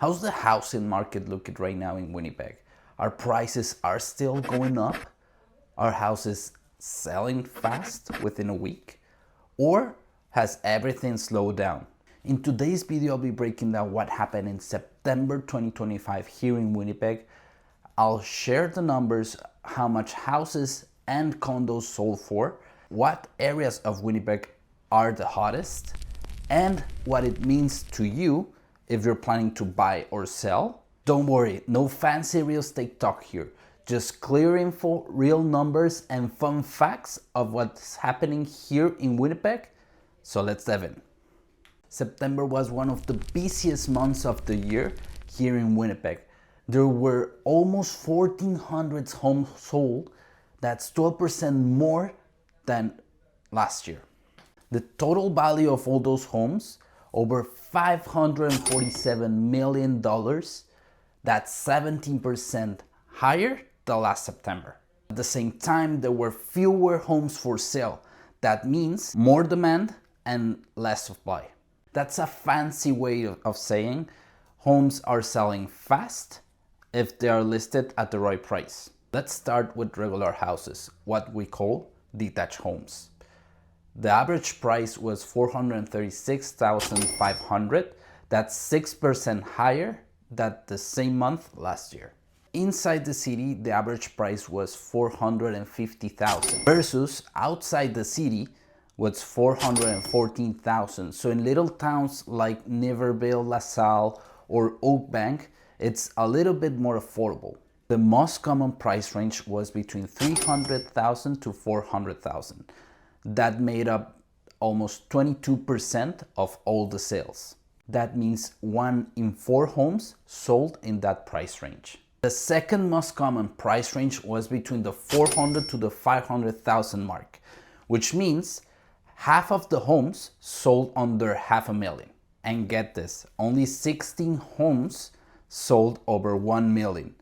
How's the housing market looking right now in Winnipeg? Our prices are still going up? Are houses selling fast within a week? Or has everything slowed down? In today's video, I'll be breaking down what happened in September 2025 here in Winnipeg. I'll share the numbers, how much houses and condos sold for, what areas of Winnipeg are the hottest, and what it means to you if you're planning to buy or sell. Don't worry, no fancy real estate talk here. Just clear info, real numbers, and fun facts of what's happening here in Winnipeg. So let's dive in. September was one of the busiest months of the year here in Winnipeg. There were almost 1,400 homes sold. That's 12% more than last year. The total value of all those homes, over $547 million. That's 17% higher than last September. At the same time, there were fewer homes for sale. That means more demand and less supply. That's a fancy way of saying homes are selling fast if they are listed at the right price. Let's start with regular houses, what we call detached homes. The average price was $436,500. That's 6% higher than the same month last year. Inside the city, the average price was $450,000 versus outside the city was $414,000. So in little towns like Niverville, LaSalle, or Oakbank, it's a little bit more affordable. The most common price range was between $300,000 to $400,000. That made up almost 22% of all the sales. That means 1 in 4 homes sold in that price range. The second most common price range was between the $400,000 to the $500,000 mark, which means half of the homes sold under $500,000. And get this, only 16 homes sold over $1 million,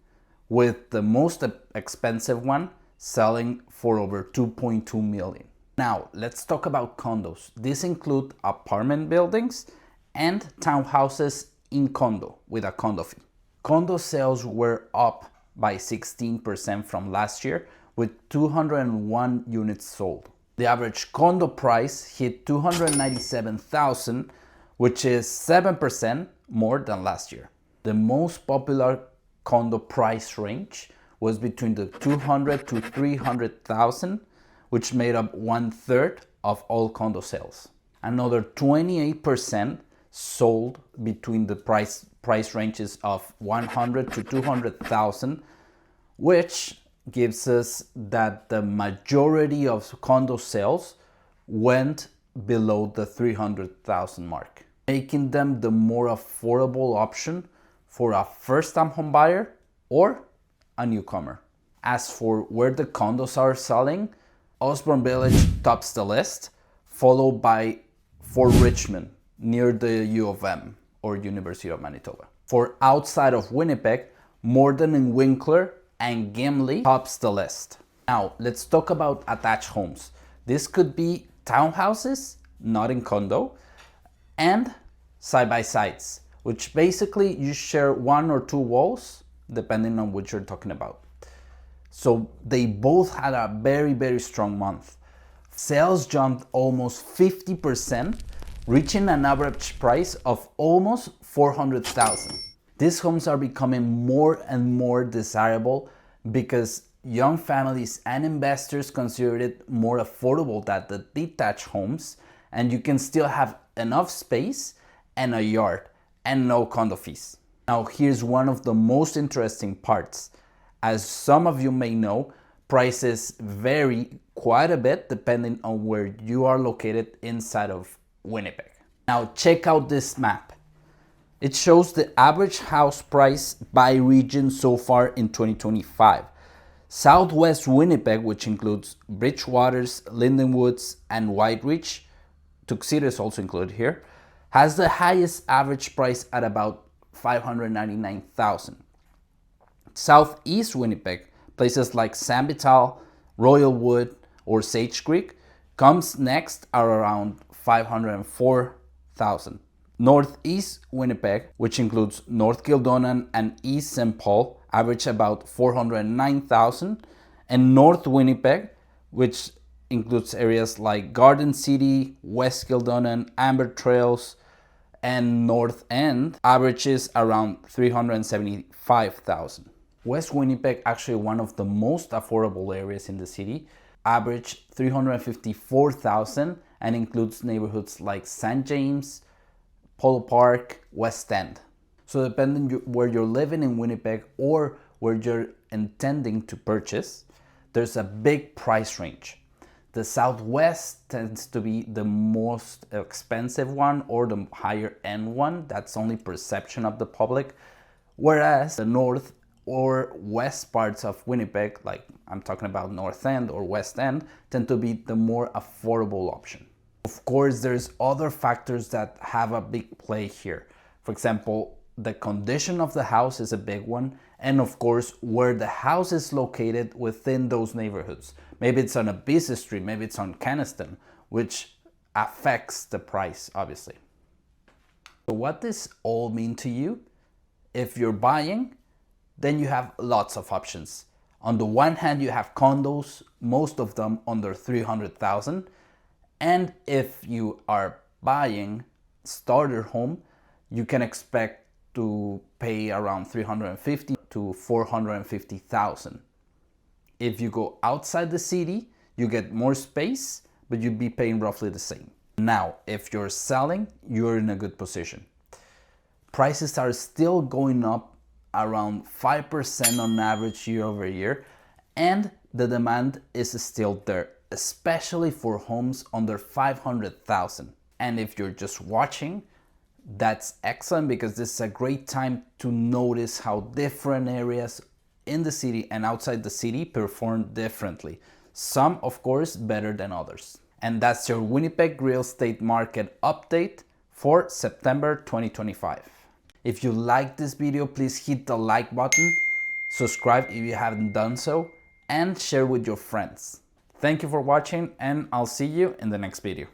with the most expensive one selling for over $2.2 million. Now, let's talk about condos. These include apartment buildings and townhouses in condo with a condo fee. Condo sales were up by 16% from last year with 201 units sold. The average condo price hit $297,000, which is 7% more than last year. The most popular condo price range was between the $200,000 to $300,000, which made up 1/3 of all condo sales. Another 28% sold between the price ranges of $100,000 to $200,000, which gives us that the majority of condo sales went below the $300,000 mark, making them the more affordable option for a first-time home buyer or a newcomer. As for where the condos are selling, Osborne Village tops the list, followed by Fort Richmond near the U of M or University of Manitoba. For outside of Winnipeg, Morden and Winkler and Gimli tops the list. Now let's talk about attached homes. This could be townhouses, not in condo, and side-by-sides, which basically you share 1 or 2 walls depending on what you're talking about. So they both had a very, very strong month. Sales jumped almost 50%, reaching an average price of almost $400,000. These homes are becoming more and more desirable because young families and investors consider it more affordable than the detached homes, and you can still have enough space and a yard and no condo fees. Now here's one of the most interesting parts. As some of you may know, prices vary quite a bit depending on where you are located inside of Winnipeg. Now check out this map. It shows the average house price by region so far in 2025. Southwest Winnipeg, which includes Bridgewaters, Lindenwoods, and White Ridge, Tuxedo is also included here, has the highest average price at about $599,000. Southeast Winnipeg, places like San Vital, Royalwood, or Sage Creek, comes next at around $504,000. Northeast Winnipeg, which includes North Kildonan and East St. Paul, average about 409,000, and North Winnipeg, which includes areas like Garden City, West Kildonan, Amber Trails, and North End, averages around 375,000. West Winnipeg, actually one of the most affordable areas in the city, average 354,000 and includes neighborhoods like St. James, Polo Park, West End. So depending where you're living in Winnipeg or where you're intending to purchase, there's a big price range. The Southwest tends to be the most expensive one or the higher end one. That's only perception of the public. Whereas the North or West parts of Winnipeg, like I'm talking about North End or West End, tend to be the more affordable option. Of course, there's other factors that have a big play here. For example, the condition of the house is a big one. And of course, where the house is located within those neighborhoods. Maybe it's on a busy street, maybe it's on Caniston, which affects the price, obviously. So what does all mean to you? If you're buying, then you have lots of options. On the one hand, you have condos, most of them under 300,000. And if you are buying starter home, you can expect to pay around 350 to 450,000. If you go outside the city, you get more space, but you'd be paying roughly the same. Now, if you're selling, you're in a good position. Prices are still going up around 5% on average year over year, and the demand is still there, especially for homes under 500,000. And if you're just watching, that's excellent because this is a great time to notice how different areas in the city and outside the city perform differently. Some, of course, better than others. And that's your Winnipeg Real Estate Market update for September 2025. If you like this video, please hit the like button, subscribe if you haven't done so, and share with your friends. Thank you for watching, and I'll see you in the next video.